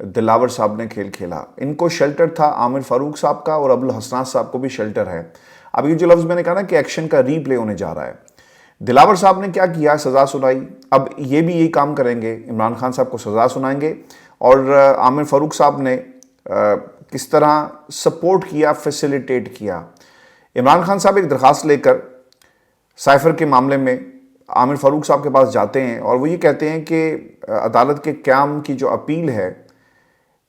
دلاور صاحب نے کھیل کھیلا. ان کو شیلٹر تھا عامر فاروق صاحب کا اور ابوالحسنات صاحب کو بھی شیلٹر ہے. اب یہ جو لفظ میں نے کہا نا کہ ایکشن کا ری پلے ہونے جا رہا ہے. دلاور صاحب نے کیا کیا؟ سزا سنائی. اب یہ بھی یہی کام کریں گے, عمران خان صاحب کو سزا سنائیں گے. اور عامر فاروق صاحب نے کس طرح سپورٹ کیا, فیسیلیٹیٹ کیا. عمران خان صاحب ایک درخواست لے کر سائفر کے معاملے میں عامر فاروق صاحب کے پاس جاتے ہیں اور وہ یہ کہتے ہیں کہ عدالت کے قیام کی جو اپیل ہے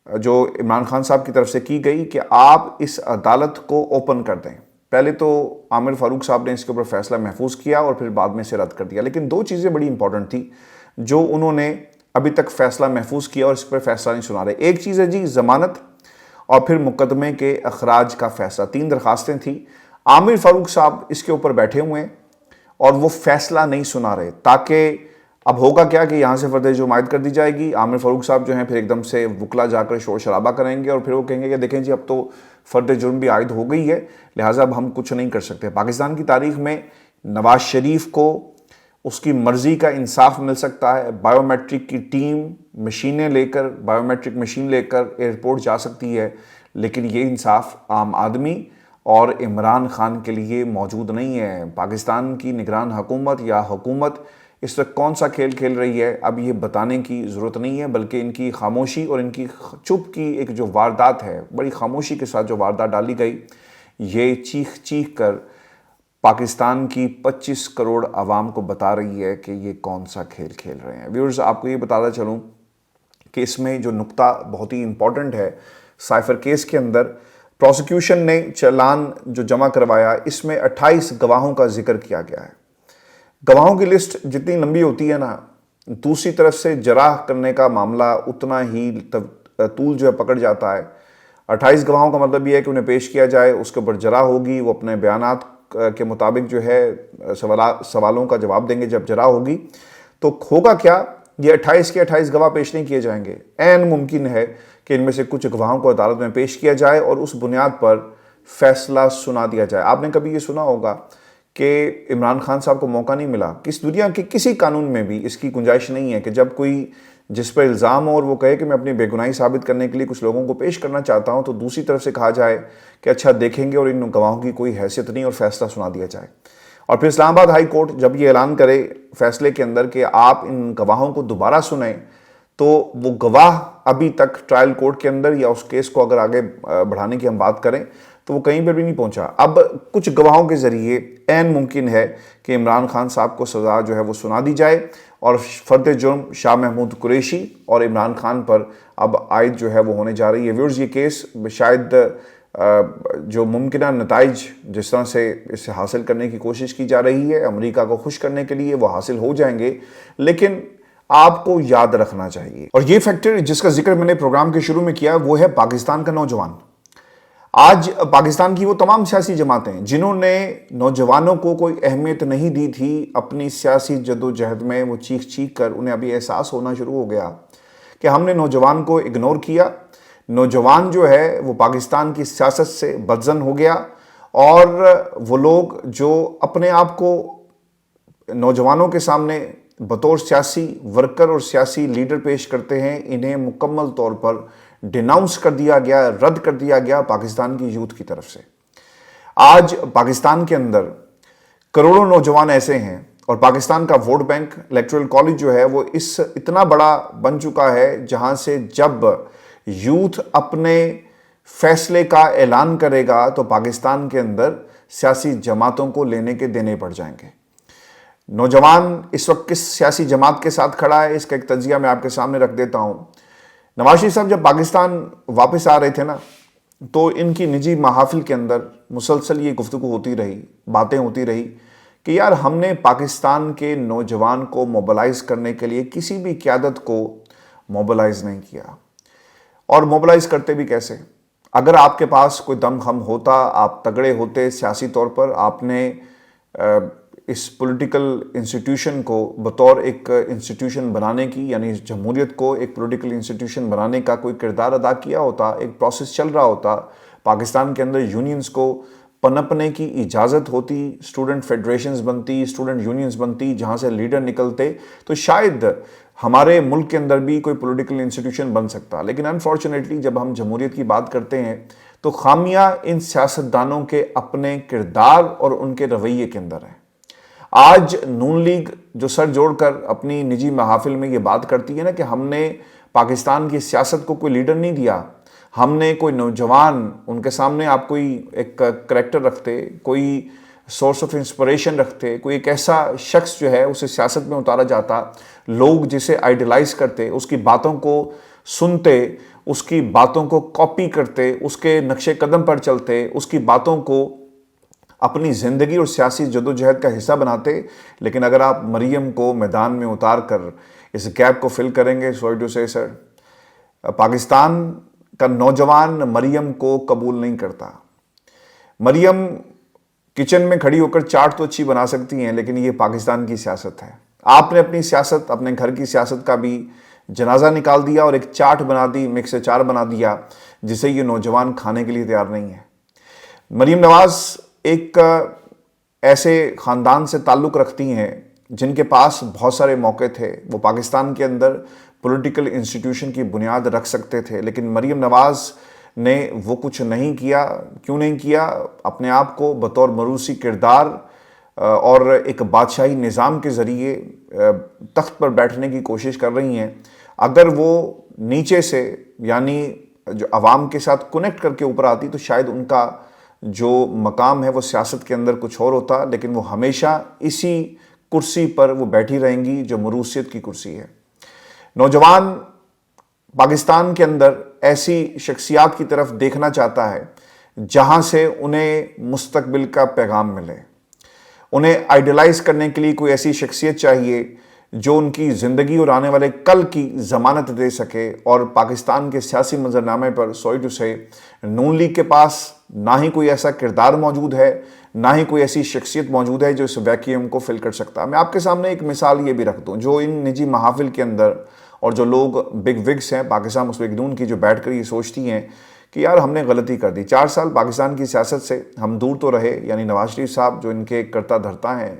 جو عمران خان صاحب کی طرف سے کی گئی کہ آپ اس عدالت کو اوپن کر دیں. پہلے تو عامر فاروق صاحب نے اس کے اوپر فیصلہ محفوظ کیا اور پھر بعد میں اسے رد کر دیا. لیکن دو چیزیں بڑی امپورٹنٹ تھی جو انہوں نے ابھی تک فیصلہ محفوظ کیا اور اس پر فیصلہ نہیں سنا رہے. ایک چیز ہے جی ضمانت, اور پھر مقدمے کے اخراج کا فیصلہ. 3 درخواستیں تھیں. عامر فاروق صاحب اس کے اوپر بیٹھے ہوئے ہیں اور وہ فیصلہ نہیں سنا رہے, تاکہ اب ہوگا کیا کہ یہاں سے فرد جرم عائد کر دی جائے گی. عامر فاروق صاحب جو ہیں پھر ایک دم سے وکلا جا کر شور شرابہ کریں گے اور پھر وہ کہیں گے کہ دیکھیں جی اب تو فرد جرم بھی عائد ہو گئی ہے, لہٰذا اب ہم کچھ نہیں کر سکتے. پاکستان کی تاریخ میں نواز شریف کو اس کی مرضی کا انصاف مل سکتا ہے. بائیو میٹرک کی ٹیم مشینیں لے کر, بائیو میٹرک مشین لے کر ایئرپورٹ جا سکتی ہے, لیکن یہ انصاف عام آدمی اور عمران خان کے لیے موجود نہیں ہے. پاکستان کی نگران حکومت یا حکومت اس وقت کون سا کھیل کھیل رہی ہے اب یہ بتانے کی ضرورت نہیں ہے, بلکہ ان کی خاموشی اور ان کی چپ کی ایک جو واردات ہے, بڑی خاموشی کے ساتھ جو واردات ڈالی گئی, یہ چیخ چیخ کر پاکستان کی 25 کروڑ عوام کو بتا رہی ہے کہ یہ کون سا کھیل کھیل رہے ہیں. ویورز, آپ کو یہ بتاتا چلوں کہ اس میں جو نقطہ بہت ہی امپورٹنٹ ہے سائفر کیس کے اندر, پروسیکیوشن نے چالان جو جمع کروایا اس میں 28 گواہوں کا ذکر کیا گیا ہے. گواہوں کی لسٹ جتنی لمبی ہوتی ہے نا, دوسری طرف سے جرح کرنے کا معاملہ اتنا ہی طول جو ہے پکڑ جاتا ہے. 28 گواہوں کا مطلب یہ ہے کہ انہیں پیش کیا جائے, اس کے اوپر جرح ہوگی, وہ اپنے بیانات کے مطابق جو ہے سوالوں کا جواب دیں گے. جب جرح ہوگی تو ہوگا کیا, یہ 28 کے 28 گواہ پیش نہیں کیے جائیں گے. عین ممکن ہے کہ ان میں سے کچھ گواہوں کو عدالت میں پیش کیا جائے اور اس بنیاد پر فیصلہ سنا دیا جائے. آپ نے کبھی یہ سنا ہوگا کہ عمران خان صاحب کو موقع نہیں ملا؟ کس دنیا کے کسی قانون میں بھی اس کی گنجائش نہیں ہے کہ جب کوئی جس پر الزام ہو اور وہ کہے کہ میں اپنی بے گناہی ثابت کرنے کے لیے کچھ لوگوں کو پیش کرنا چاہتا ہوں, تو دوسری طرف سے کہا جائے کہ اچھا دیکھیں گے اور ان گواہوں کی کوئی حیثیت نہیں اور فیصلہ سنا دیا جائے. اور پھر اسلام آباد ہائی کورٹ جب یہ اعلان کرے فیصلے کے اندر کہ آپ ان گواہوں کو دوبارہ سنیں, تو وہ گواہ ابھی تک ٹرائل کورٹ کے اندر یا اس کیس کو اگر آگے بڑھانے کی ہم بات کریں تو وہ کہیں پر بھی نہیں پہنچا. اب کچھ گواہوں کے ذریعے عین ممکن ہے کہ عمران خان صاحب کو سزا جو ہے وہ سنا دی جائے اور فرد جرم شاہ محمود قریشی اور عمران خان پر اب عائد جو ہے وہ ہونے جا رہی ہے. ویورز, یہ کیس شاید جو ممکنہ نتائج جس طرح سے اسے حاصل کرنے کی کوشش کی جا رہی ہے امریکہ کو خوش کرنے کے لیے, وہ حاصل ہو جائیں گے, لیکن آپ کو یاد رکھنا چاہیے. اور یہ فیکٹر جس کا ذکر میں نے پروگرام کے شروع میں کیا وہ ہے پاکستان کا نوجوان. آج پاکستان کی وہ تمام سیاسی جماعتیں جنہوں نے نوجوانوں کو کوئی اہمیت نہیں دی تھی اپنی سیاسی جدوجہد میں, وہ چیخ چیخ کر انہیں ابھی احساس ہونا شروع ہو گیا کہ ہم نے نوجوان کو اگنور کیا. نوجوان جو ہے وہ پاکستان کی سیاست سے بدظن ہو گیا, اور وہ لوگ جو اپنے آپ کو نوجوانوں کے سامنے بطور سیاسی ورکر اور سیاسی لیڈر پیش کرتے ہیں, انہیں مکمل طور پر ڈیناؤنس کر دیا گیا, رد کر دیا گیا پاکستان کی یوتھ کی طرف سے. آج پاکستان کے اندر کروڑوں نوجوان ایسے ہیں اور پاکستان کا ووٹ بینک الیکٹورل کالج جو ہے وہ اس اتنا بڑا بن چکا ہے جہاں سے جب یوتھ اپنے فیصلے کا اعلان کرے گا تو پاکستان کے اندر سیاسی جماعتوں کو لینے کے دینے پڑ جائیں گے. نوجوان اس وقت کس سیاسی جماعت کے ساتھ کھڑا ہے اس کا ایک تجزیہ میں آپ کے سامنے رکھ دیتا ہوں. نواز شریف صاحب جب پاکستان واپس آ رہے تھے نا, تو ان کی نجی محافل کے اندر مسلسل یہ گفتگو ہوتی رہی, باتیں ہوتی رہی کہ یار ہم نے پاکستان کے نوجوان کو موبلائز کرنے کے لیے کسی بھی قیادت کو موبلائز نہیں کیا. اور موبلائز کرتے بھی کیسے؟ اگر آپ کے پاس کوئی دم خم ہوتا, آپ تگڑے ہوتے سیاسی طور پر, آپ نے اس پولیٹیکل انسٹیٹیوشن کو بطور ایک انسٹیٹیوشن بنانے کی, یعنی جمہوریت کو ایک پولیٹیکل انسٹیٹیوشن بنانے کا کوئی کردار ادا کیا ہوتا, ایک پروسیس چل رہا ہوتا, پاکستان کے اندر یونینز کو پنپنے کی اجازت ہوتی, اسٹوڈنٹ فیڈریشنز بنتی, اسٹوڈنٹ یونینز بنتی جہاں سے لیڈر نکلتے, تو شاید ہمارے ملک کے اندر بھی کوئی پولیٹیکل انسٹیٹیوشن بن سکتا. لیکن انفارچونیٹلی جب ہم جمہوریت کی بات کرتے ہیں تو خامیاں ان سیاستدانوں کے اپنے کردار اور ان کے رویے کے اندر ہیں. آج نون لیگ جو سر جوڑ کر اپنی نجی محافل میں یہ بات کرتی ہے نا کہ ہم نے پاکستان کی سیاست کو کوئی لیڈر نہیں دیا, ہم نے کوئی نوجوان ان کے سامنے آپ کوئی ایک کریکٹر رکھتے, کوئی سورس آف انسپریشن رکھتے, کوئی ایک ایسا شخص جو ہے اسے سیاست میں اتارا جاتا, لوگ جسے آئیڈیلائز کرتے, اس کی باتوں کو سنتے, اس کی باتوں کو کاپی کرتے, اس کے نقش قدم پر چلتے, اس کی باتوں کو اپنی زندگی اور سیاسی جدوجہد کا حصہ بناتے. لیکن اگر آپ مریم کو میدان میں اتار کر اس گیپ کو فل کریں گے, سوری ٹو سے سر, پاکستان کا نوجوان مریم کو قبول نہیں کرتا. مریم کچن میں کھڑی ہو کر چاٹ تو اچھی بنا سکتی ہیں, لیکن یہ پاکستان کی سیاست ہے. آپ نے اپنی سیاست, اپنے گھر کی سیاست کا بھی جنازہ نکال دیا اور ایک چاٹ بنا دی, مکس اچار بنا دیا, جسے یہ نوجوان کھانے کے لیے تیار نہیں ہے. مریم نواز ایک ایسے خاندان سے تعلق رکھتی ہیں جن کے پاس بہت سارے موقع تھے, وہ پاکستان کے اندر پولیٹیکل انسٹیٹیوشن کی بنیاد رکھ سکتے تھے, لیکن مریم نواز نے وہ کچھ نہیں کیا. کیوں نہیں کیا؟ اپنے آپ کو بطور موروثی کردار اور ایک بادشاہی نظام کے ذریعے تخت پر بیٹھنے کی کوشش کر رہی ہیں. اگر وہ نیچے سے یعنی جو عوام کے ساتھ کنیکٹ کر کے اوپر آتی تو شاید ان کا جو مقام ہے وہ سیاست کے اندر کچھ اور ہوتا, لیکن وہ ہمیشہ اسی کرسی پر وہ بیٹھی رہیں گی جو موروثیت کی کرسی ہے. نوجوان پاکستان کے اندر ایسی شخصیات کی طرف دیکھنا چاہتا ہے جہاں سے انہیں مستقبل کا پیغام ملے. انہیں آئیڈیلائز کرنے کے لیے کوئی ایسی شخصیت چاہیے جو ان کی زندگی اور آنے والے کل کی ضمانت دے سکے. اور پاکستان کے سیاسی منظرنامے پر سوری ٹو سے نون لیگ کے پاس نہ ہی کوئی ایسا کردار موجود ہے, نہ ہی کوئی ایسی شخصیت موجود ہے جو اس ویکیوم کو فل کر سکتا. میں آپ کے سامنے ایک مثال یہ بھی رکھ دوں, جو ان نجی محافل کے اندر اور جو لوگ بگ وگس ہیں پاکستان مسلم نون کی, جو بیٹھ کر یہ سوچتی ہیں کہ یار ہم نے غلطی کر دی, 4 سال پاکستان کی سیاست سے ہم دور تو رہے, یعنی نواز شریف صاحب جو ان کے کرتا دھرتا ہیں,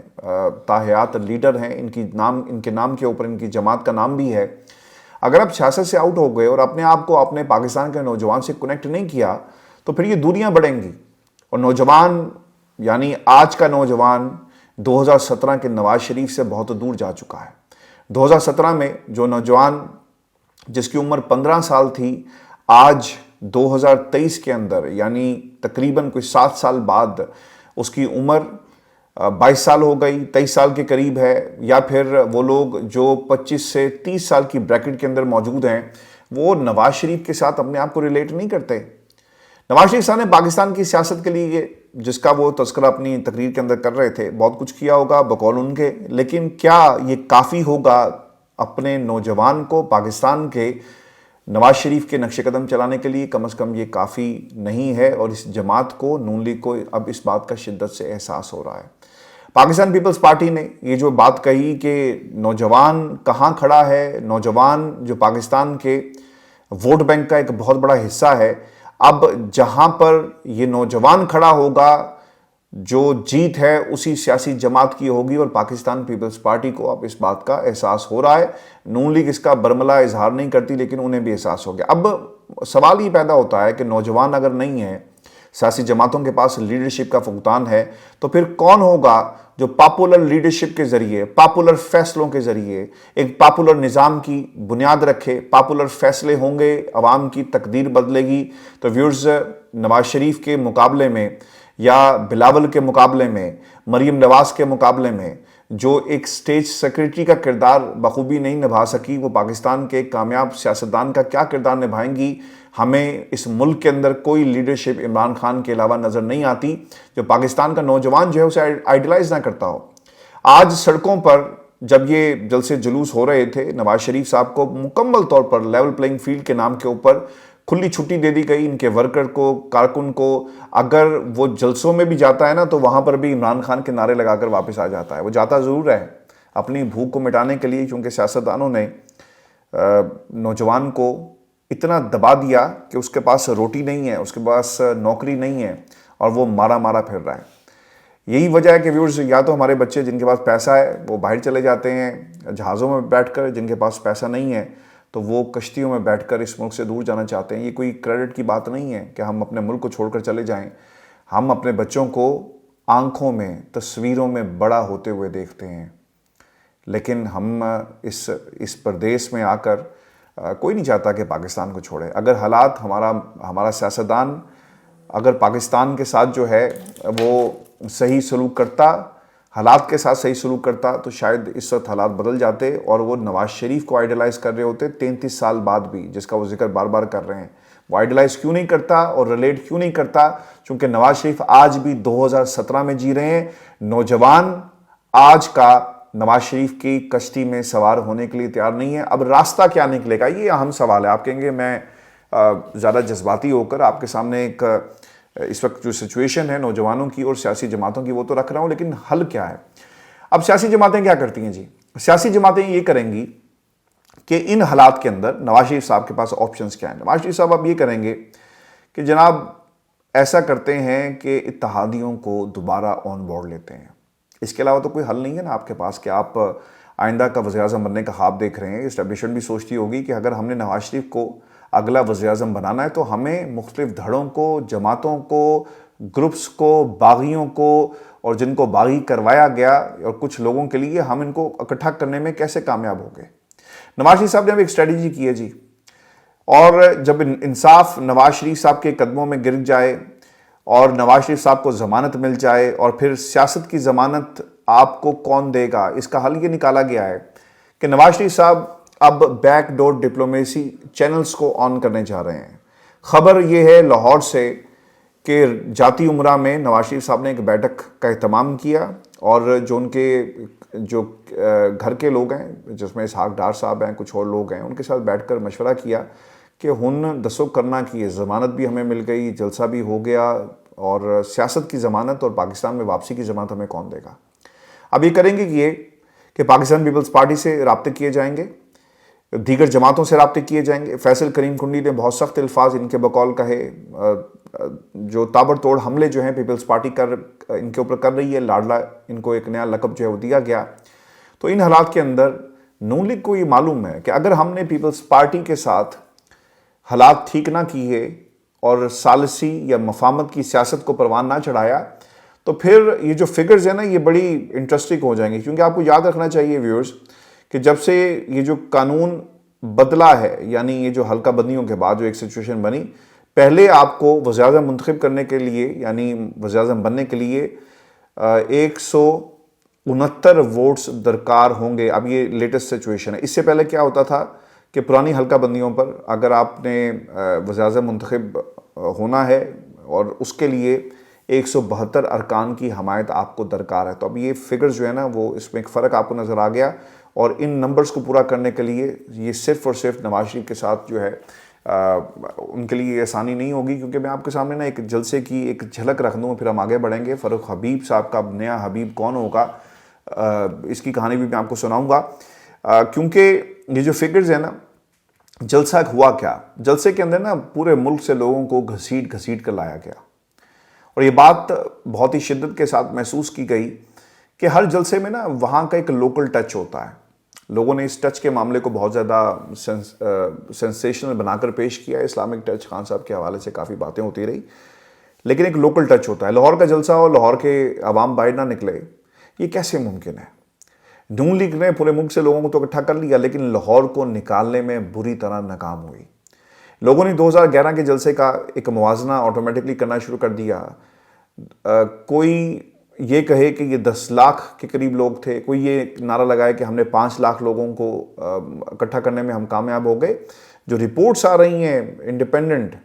تاحیات لیڈر ہیں, ان کے نام کے اوپر ان کی جماعت کا نام بھی ہے. اگر آپ سیاست سے آؤٹ ہو گئے اور اپنے آپ کو اپنے پاکستان کے نوجوان سے کنیکٹ نہیں کیا تو پھر یہ دوریاں بڑھیں گی. اور نوجوان یعنی آج کا نوجوان 2017 کے نواز شریف سے بہت دور جا چکا ہے. 2017 میں جو نوجوان جس کی عمر 15 سال تھی, آج 2023 کے اندر یعنی تقریباً کوئی 7 سال بعد اس کی عمر 22 سال ہو گئی, 23 سال کے قریب ہے. یا پھر وہ لوگ جو 25 سے 30 سال کی بریکٹ کے اندر موجود ہیں وہ نواز شریف کے ساتھ اپنے آپ کو ریلیٹ نہیں کرتے. نواز شریف صاحب نے پاکستان کی سیاست کے لیے جس کا وہ تذکرہ اپنی تقریر کے اندر کر رہے تھے بہت کچھ کیا ہوگا بقول ان کے, لیکن کیا یہ کافی ہوگا اپنے نوجوان کو پاکستان کے نواز شریف کے نقش قدم چلانے کے لیے؟ کم از کم یہ کافی نہیں ہے. اور اس جماعت کو, نون لیگ کو اب اس بات کا شدت سے احساس ہو رہا ہے. پاکستان پیپلز پارٹی نے یہ جو بات کہی کہ نوجوان کہاں کھڑا ہے, نوجوان جو پاکستان کے ووٹ بینک کا ایک بہت بڑا حصہ ہے, اب جہاں پر یہ نوجوان کھڑا ہوگا جو جیت ہے اسی سیاسی جماعت کی ہوگی. اور پاکستان پیپلز پارٹی کو اب اس بات کا احساس ہو رہا ہے. نون لیگ اس کا برملا اظہار نہیں کرتی لیکن انہیں بھی احساس ہو گیا. اب سوال یہ پیدا ہوتا ہے کہ نوجوان اگر نہیں ہے, سیاسی جماعتوں کے پاس لیڈرشپ کا فقدان ہے, تو پھر کون ہوگا جو پاپولر لیڈرشپ کے ذریعے, پاپولر فیصلوں کے ذریعے ایک پاپولر نظام کی بنیاد رکھے؟ پاپولر فیصلے ہوں گے, عوام کی تقدیر بدلے گی. تو ویورز, نواز شریف کے مقابلے میں یا بلاول کے مقابلے میں, مریم نواز کے مقابلے میں جو ایک سٹیج سیکرٹری کا کردار بخوبی نہیں نبھا سکی, وہ پاکستان کے کامیاب سیاستدان کا کیا کردار نبھائیں گی؟ ہمیں اس ملک کے اندر کوئی لیڈرشپ عمران خان کے علاوہ نظر نہیں آتی جو پاکستان کا نوجوان جو ہے اسے آئیڈیلائز نہ کرتا ہو. آج سڑکوں پر جب یہ جلسے جلوس ہو رہے تھے, نواز شریف صاحب کو مکمل طور پر لیول پلینگ فیلڈ کے نام کے اوپر کھلی چھٹی دے دی گئی. ان کے ورکر کو, کارکن کو, اگر وہ جلسوں میں بھی جاتا ہے نا تو وہاں پر بھی عمران خان کے نعرے لگا کر واپس آ جاتا ہے. وہ جاتا ضرور ہے اپنی بھوک کو مٹانے کے لیے, کیونکہ سیاستدانوں نے نوجوان کو اتنا دبا دیا کہ اس کے پاس روٹی نہیں ہے, اس کے پاس نوکری نہیں ہے اور وہ مارا مارا پھر رہا ہے. یہی وجہ ہے کہ ویورز یا تو ہمارے بچے جن کے پاس پیسہ ہے وہ باہر چلے جاتے ہیں جہازوں میں بیٹھ کر، جن کے پاس پیسہ نہیں ہے تو وہ کشتیوں میں بیٹھ کر اس ملک سے دور جانا چاہتے ہیں۔ یہ کوئی کریڈٹ کی بات نہیں ہے کہ ہم اپنے ملک کو چھوڑ کر چلے جائیں۔ ہم اپنے بچوں کو آنکھوں میں، تصویروں میں بڑا ہوتے ہوئے دیکھتے ہیں، لیکن ہم اس پردیس میں آ کر کوئی نہیں چاہتا کہ پاکستان کو چھوڑے۔ اگر حالات ہمارا سیاستدان اگر پاکستان کے ساتھ جو ہے وہ صحیح سلوک کرتا، حالات کے ساتھ صحیح سلوک کرتا، تو شاید اس وقت حالات بدل جاتے اور وہ نواز شریف کو آئیڈیلائز کر رہے ہوتے 33 سال بعد بھی، جس کا وہ ذکر بار بار کر رہے ہیں۔ وہ آئیڈیلائز کیوں نہیں کرتا اور ریلیٹ کیوں نہیں کرتا؟ چونکہ نواز شریف آج بھی 2017 میں جی رہے ہیں۔ نوجوان آج کا نواز شریف کی کشتی میں سوار ہونے کے لیے تیار نہیں ہے۔ اب راستہ کیا نکلے گا، یہ اہم سوال ہے۔ آپ کہیں گے میں زیادہ جذباتی ہو کر آپ کے سامنے ایک اس وقت جو سچویشن ہے نوجوانوں کی اور سیاسی جماعتوں کی وہ تو رکھ رہا ہوں، لیکن حل کیا ہے؟ اب سیاسی جماعتیں کیا کرتی ہیں جی؟ سیاسی جماعتیں یہ کریں گی کہ ان حالات کے اندر نواز شریف صاحب کے پاس آپشنز کیا ہیں؟ نواز شریف صاحب اب یہ کریں گے کہ جناب ایسا کرتے ہیں کہ اتحادیوں کو دوبارہ آن بورڈ لیتے ہیں۔ اس کے علاوہ تو کوئی حل نہیں ہے نا آپ کے پاس کہ آپ آئندہ کا وزیر اعظم بننے کا خواب دیکھ رہے ہیں۔ اسٹیبلشمنٹ بھی سوچتی ہوگی کہ اگر ہم نے نواز شریف کو اگلا وزیر اعظم بنانا ہے تو ہمیں مختلف دھڑوں کو، جماعتوں کو، گروپس کو، باغیوں کو، اور جن کو باغی کروایا گیا اور کچھ لوگوں کے لیے ہم ان کو اکٹھا کرنے میں کیسے کامیاب ہو گئے۔ نواز شریف صاحب نے اب ایک اسٹریٹجی کی ہے جی، اور جب انصاف نواز شریف صاحب کے قدموں میں گر جائے اور نواز شریف صاحب کو ضمانت مل جائے، اور پھر سیاست کی ضمانت آپ کو کون دے گا، اس کا حل یہ نکالا گیا ہے کہ نواز شریف صاحب اب بیک ڈور ڈپلومیسی چینلز کو آن کرنے جا رہے ہیں۔ خبر یہ ہے لاہور سے کہ جاتی امرہ میں نواز شریف صاحب نے ایک بیٹھک کا اہتمام کیا، اور جو ان کے جو گھر کے لوگ ہیں جس میں اسحاق ڈار صاحب ہیں، کچھ اور لوگ ہیں، ان کے ساتھ بیٹھ کر مشورہ کیا کہ ہن دسو کرنا کی ہے، ضمانت بھی ہمیں مل گئی، جلسہ بھی ہو گیا، اور سیاست کی ضمانت اور پاکستان میں واپسی کی ضمانت ہمیں کون دے گا؟ اب یہ کریں گے کہ پاکستان پیپلز پارٹی سے رابطے کیے جائیں گے، دیگر جماعتوں سے رابطے کیے جائیں گے۔ فیصل کریم کنڈی نے بہت سخت الفاظ ان کے بقول کہے، جو تابڑ توڑ حملے جو ہیں پیپلز پارٹی ان کے اوپر کر رہی ہے، لاڈلا ان کو ایک نیا لقب جو ہے وہ دیا گیا۔ تو ان حالات کے اندر نون لیگ کو یہ معلوم ہے کہ اگر ہم نے پیپلز پارٹی کے ساتھ حالات ٹھیک نہ کیے اور ثالثی یا مفاہمت کی سیاست کو پروان نہ چڑھایا، تو پھر یہ جو فگرز ہیں نا یہ بڑی انٹرسٹنگ ہو جائیں گی۔ کیونکہ آپ کو یاد رکھنا چاہیے ویورز کہ جب سے یہ جو قانون بدلا ہے، یعنی یہ جو حلقہ بندیوں کے بعد جو ایک سچویشن بنی، پہلے آپ کو وزیر اعظم منتخب کرنے کے لیے، یعنی وزیر اعظم بننے کے لیے 169 ووٹس درکار ہوں گے۔ اب یہ لیٹسٹ سچویشن ہے۔ اس سے پہلے کیا ہوتا تھا کہ پرانی حلقہ بندیوں پر اگر آپ نے وزیر اعظم منتخب ہونا ہے اور اس کے لیے 172 ارکان کی حمایت آپ کو درکار ہے۔ تو اب یہ فگرز جو ہے نا وہ اس میں ایک فرق آپ کو نظر آ گیا، اور ان نمبرز کو پورا کرنے کے لیے یہ صرف اور صرف نواز شریف کے ساتھ جو ہے ان کے لیے آسانی نہیں ہوگی۔ کیونکہ میں آپ کے سامنے نا ایک جلسے کی ایک جھلک رکھ دوں، پھر ہم آگے بڑھیں گے۔ فاروق حبیب صاحب کا نیا حبیب کون ہوگا، اس کی کہانی بھی میں آپ کو سناؤں گا۔ کیونکہ یہ جو فگرز ہیں نا، جلسہ ہوا کیا، جلسے کے اندر نا پورے ملک سے لوگوں کو گھسیٹ کر لایا گیا، اور یہ بات بہت ہی شدت کے ساتھ محسوس کی گئی کہ ہر جلسے میں نا وہاں کا ایک لوکل ٹچ ہوتا ہے۔ لوگوں نے اس ٹچ کے معاملے کو بہت زیادہ سینسیشنل بنا کر پیش کیا۔ اسلامک ٹچ خان صاحب کے حوالے سے کافی باتیں ہوتی رہی، لیکن ایک لوکل ٹچ ہوتا ہے۔ لاہور کا جلسہ اور لاہور کے عوام باہر نہ نکلے، یہ کیسے ممکن ہے؟ نون لیگ نے پورے ملک سے لوگوں کو تو اکٹھا کر لیا، لیکن لاہور کو نکالنے میں بری طرح ناکام ہوئی۔ لوگوں نے 2011 کے جلسے کا ایک موازنہ آٹومیٹکلی کرنا شروع کر دیا۔ کوئی یہ کہے کہ یہ 10 لاکھ کے قریب لوگ تھے، کوئی یہ نعرہ لگائے کہ ہم نے 5 لاکھ لوگوں کو اکٹھا کرنے میں ہم کامیاب ہو گئے۔ جو رپورٹس آ رہی ہیں انڈیپینڈنٹ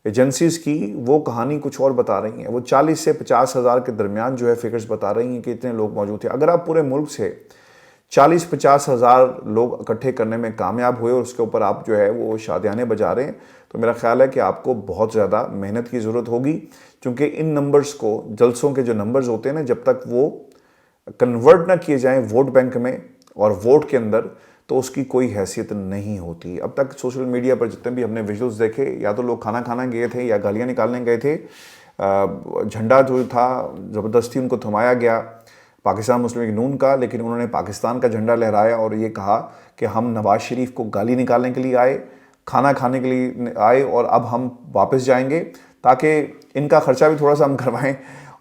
ایجنسیز کی، وہ کہانی کچھ اور بتا رہی ہیں۔ وہ 40 سے 50 ہزار کے درمیان جو ہے فگرز بتا رہی ہیں کہ اتنے لوگ موجود تھے۔ اگر آپ پورے ملک سے 40-50 ہزار لوگ اکٹھے کرنے میں کامیاب ہوئے اور اس کے اوپر آپ جو ہے وہ شادیانے بجا رہے ہیں، تو میرا خیال ہے کہ آپ کو بہت زیادہ محنت کی ضرورت ہوگی، کیونکہ ان نمبرز کو، جلسوں کے جو نمبرز ہوتے ہیں نا، جب تک وہ کنورٹ نہ کیے جائیں ووٹ بینک میں اور ووٹ کے اندر، تو اس کی کوئی حیثیت نہیں ہوتی۔ اب تک سوشل میڈیا پر جتنے بھی ہم نے ویژولز دیکھے، یا تو لوگ کھانا کھانا گئے تھے یا گالیاں نکالنے گئے تھے، جھنڈا جو تھا زبردستی ان کو تھمایا گیا پاکستان مسلم لیگ نون کا، لیکن انہوں نے پاکستان کا جھنڈا لہرایا اور یہ کہا کہ ہم نواز شریف کو گالی نکالنے کے لیے آئے، کھانا کھانے کے لیے آئے، اور اب ہم واپس جائیں گے تاکہ ان کا خرچہ بھی تھوڑا سا ہم کروائیں،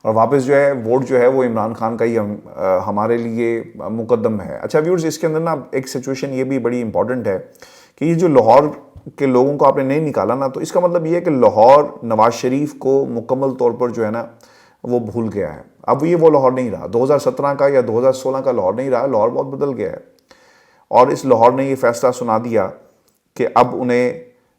اور واپس جو ہے ووٹ جو ہے وہ عمران خان کا ہی ہمارے لیے مقدم ہے۔ اچھا ویورز، اس کے اندر نا ایک سچویشن یہ بھی بڑی امپورٹنٹ ہے کہ یہ جو لاہور کے لوگوں کو آپ نے نہیں نکالا نا، تو اس کا مطلب یہ ہے کہ لاہور نواز شریف کو مکمل طور پر جو ہے نا وہ بھول گیا ہے۔ اب یہ وہ لاہور نہیں رہا 2017 کا یا 2016 کا لاہور نہیں رہا، لاہور بہت بدل گیا ہے، اور اس لاہور نے یہ فیصلہ سنا دیا کہ اب انہیں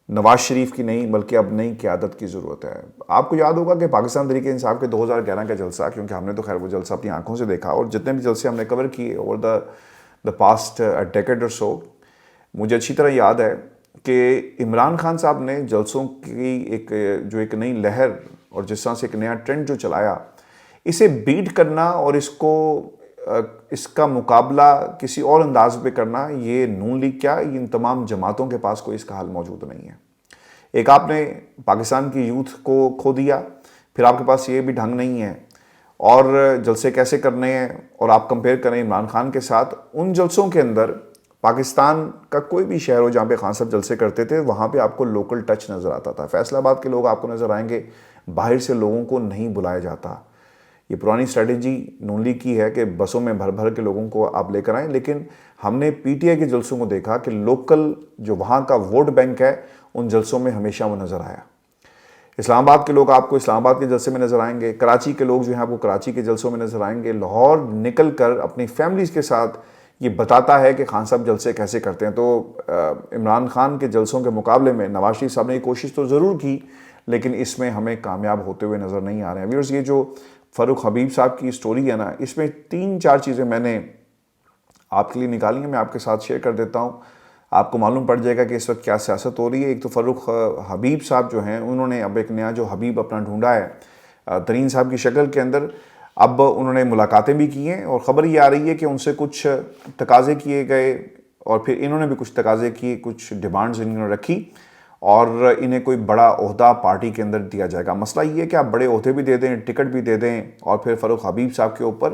نواز شریف کی نہیں بلکہ اب نئی قیادت کی ضرورت ہے۔ آپ کو یاد ہوگا کہ پاکستان تحریک انصاف کے 2011 کا جلسہ، کیونکہ ہم نے تو خیر وہ جلسہ اپنی آنکھوں سے دیکھا، اور جتنے بھی جلسے ہم نے کور کیے اوور دا پاسٹ ڈیکیڈ اور سو، مجھے اچھی طرح یاد ہے کہ عمران خان صاحب نے جلسوں کی ایک نئی لہر اور جس طرح سے ایک نیا ٹرینڈ جو چلایا، اسے بیٹ کرنا اور اس کا مقابلہ کسی اور انداز پہ کرنا، یہ نون لیگ کیا ان تمام جماعتوں کے پاس کوئی اس کا حل موجود نہیں ہے۔ ایک آپ نے پاکستان کی یوتھ کو کھو دیا، پھر آپ کے پاس یہ بھی ڈھنگ نہیں ہے اور جلسے کیسے کرنے ہیں، اور آپ کمپیئر کریں عمران خان کے ساتھ، ان جلسوں کے اندر پاکستان کا کوئی بھی شہر ہو جہاں پہ خان صاحب جلسے کرتے تھے، وہاں پہ آپ کو لوکل ٹچ نظر آتا تھا۔ فیصل آباد کے لوگ آپ کو نظر آئیں گے، باہر سے لوگوں کو نہیں بلایا جاتا۔ یہ پرانی اسٹریٹجی نون لیگ کی ہے کہ بسوں میں بھر بھر کے لوگوں کو آپ لے کر آئیں، لیکن ہم نے پی ٹی آئی کے جلسوں کو دیکھا کہ لوکل جو وہاں کا ووٹ بینک ہے، ان جلسوں میں ہمیشہ وہ نظر آیا۔ اسلام آباد کے لوگ آپ کو اسلام آباد کے جلسے میں نظر آئیں گے، کراچی کے لوگ جو ہیں آپ کو کراچی کے جلسوں میں نظر آئیں گے۔ لاہور نکل کر اپنی فیملیز کے ساتھ یہ بتاتا ہے کہ خان صاحب جلسے کیسے کرتے ہیں۔ تو عمران خان کے جلسوں کے مقابلے میں نواز شریف صاحب نے یہ کوشش تو ضرور کی، لیکن اس میں ہمیں کامیاب ہوتے ہوئے نظر نہیں آ رہے ہیں۔ ویورز، یہ جو فاروق حبیب صاحب کی سٹوری ہے نا، اس میں 3-4 چیزیں میں نے آپ کے لیے نکالی ہیں، میں آپ کے ساتھ شیئر کر دیتا ہوں۔ آپ کو معلوم پڑ جائے گا کہ اس وقت کیا سیاست ہو رہی ہے۔ ایک تو فاروق حبیب صاحب جو ہیں، انہوں نے اب ایک نیا جو حبیب اپنا ڈھونڈا ہے ترین صاحب کی شکل کے اندر، اب انہوں نے ملاقاتیں بھی کی ہیں، اور خبر یہ آ رہی ہے کہ ان سے کچھ تقاضے کیے گئے، اور پھر انہوں نے بھی کچھ تقاضے کیے، کچھ ڈیمانڈز انہوں نے رکھی، اور انہیں کوئی بڑا عہدہ پارٹی کے اندر دیا جائے گا۔ مسئلہ یہ ہے کہ آپ بڑے عہدے بھی دے دیں، ٹکٹ بھی دے دیں، اور پھر فاروق حبیب صاحب کے اوپر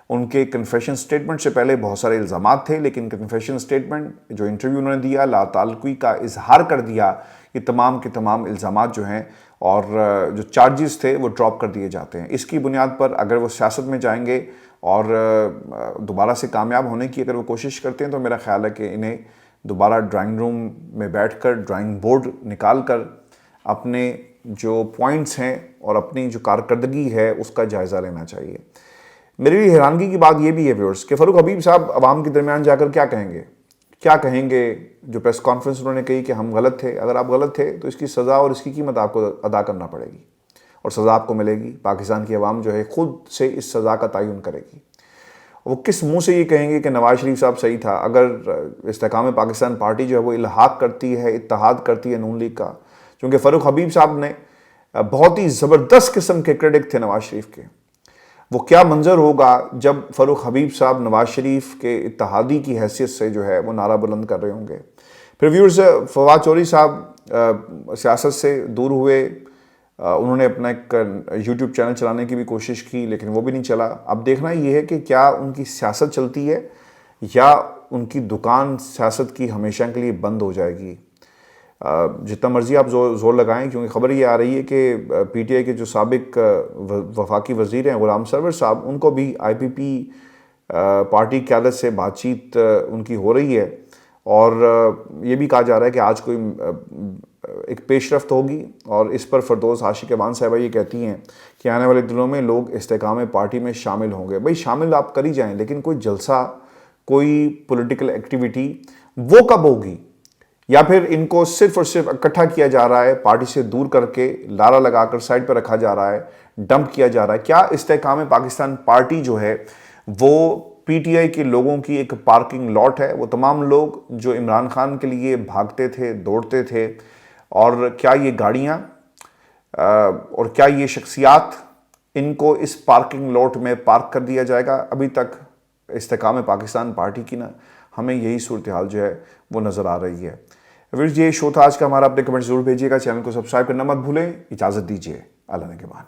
ان کے کنفیشن سٹیٹمنٹ سے پہلے بہت سارے الزامات تھے، لیکن کنفیشن سٹیٹمنٹ جو انٹرویو انہوں نے دیا، لا تعلقی کا اظہار کر دیا، یہ تمام کے تمام الزامات جو ہیں اور جو چارجز تھے وہ ڈراپ کر دیے جاتے ہیں۔ اس کی بنیاد پر اگر وہ سیاست میں جائیں گے اور دوبارہ سے کامیاب ہونے کی اگر وہ کوشش کرتے ہیں، تو میرا خیال ہے کہ انہیں دوبارہ ڈرائنگ روم میں بیٹھ کر ڈرائنگ بورڈ نکال کر اپنے جو پوائنٹس ہیں اور اپنی جو کارکردگی ہے اس کا جائزہ لینا چاہیے۔ میری بھی حیرانگی کی بات یہ بھی ہے ویورز کہ فاروق حبیب صاحب عوام کے درمیان جا کر کیا کہیں گے جو پریس کانفرنس انہوں نے کہی کہ ہم غلط تھے۔ اگر آپ غلط تھے تو اس کی سزا اور اس کی قیمت آپ کو ادا کرنا پڑے گی، اور سزا آپ کو ملے گی۔ پاکستان کی عوام جو ہے خود سے اس سزا کا تعین کرے گی۔ وہ کس منہ سے یہ کہیں گے کہ نواز شریف صاحب صحیح تھا، اگر استحکام پاکستان پارٹی جو ہے وہ الحاق کرتی ہے، اتحاد کرتی ہے نون لیگ کا؟ کیونکہ فاروق حبیب صاحب نے بہت ہی زبردست قسم کے کریٹک تھے نواز شریف کے۔ وہ کیا منظر ہوگا جب فاروق حبیب صاحب نواز شریف کے اتحادی کی حیثیت سے جو ہے وہ نعرہ بلند کر رہے ہوں گے۔ پھر ویورز، فواد چودھری صاحب سیاست سے دور ہوئے، انہوں نے اپنا ایک یوٹیوب چینل چلانے کی بھی کوشش کی، لیکن وہ بھی نہیں چلا۔ اب دیکھنا یہ ہے کہ کیا ان کی سیاست چلتی ہے یا ان کی دکان سیاست کی ہمیشہ کے لیے بند ہو جائے گی۔ جتنا مرضی آپ زور لگائیں، کیونکہ خبر یہ آ رہی ہے کہ پی ٹی آئی کے جو سابق وفاقی وزیر ہیں غلام سرور صاحب، ان کو بھی آئی پی پی پارٹی قیادت سے بات چیت ان کی ہو رہی ہے، اور یہ بھی کہا جا رہا ہے کہ آج کوئی ایک پیش رفت ہوگی، اور اس پر فردوس عاشقبان صاحبہ یہ کہتی ہیں کہ آنے والے دنوں میں لوگ استحکام پارٹی میں شامل ہوں گے۔ بھائی شامل آپ کر ہی جائیں، لیکن کوئی جلسہ، کوئی پولیٹیکل ایکٹیویٹی وہ کب ہوگی؟ یا پھر ان کو صرف اور صرف اکٹھا کیا جا رہا ہے، پارٹی سے دور کر کے لارا لگا کر سائڈ پہ رکھا جا رہا ہے، ڈمپ کیا جا رہا ہے؟ کیا استحکام پاکستان پارٹی جو ہے وہ پی ٹی آئی کے لوگوں کی ایک پارکنگ لاٹ ہے؟ وہ تمام لوگ جو عمران خان کے لیے بھاگتے تھے، دوڑتے تھے، اور کیا یہ گاڑیاں اور کیا یہ شخصیات ان کو اس پارکنگ لاٹ میں پارک کر دیا جائے گا؟ ابھی تک استحکام پاکستان پارٹی کی نا ہمیں یہی صورتحال جو ہے وہ نظر آ رہی ہے۔ ویورز، یہ شو تھا آج کا ہمارا، اپنے کمنٹ ضرور بھیجیے گا، چینل کو سبسکرائب کرنا مت بھولیں۔ اجازت دیجیے، اللہ نگہبان۔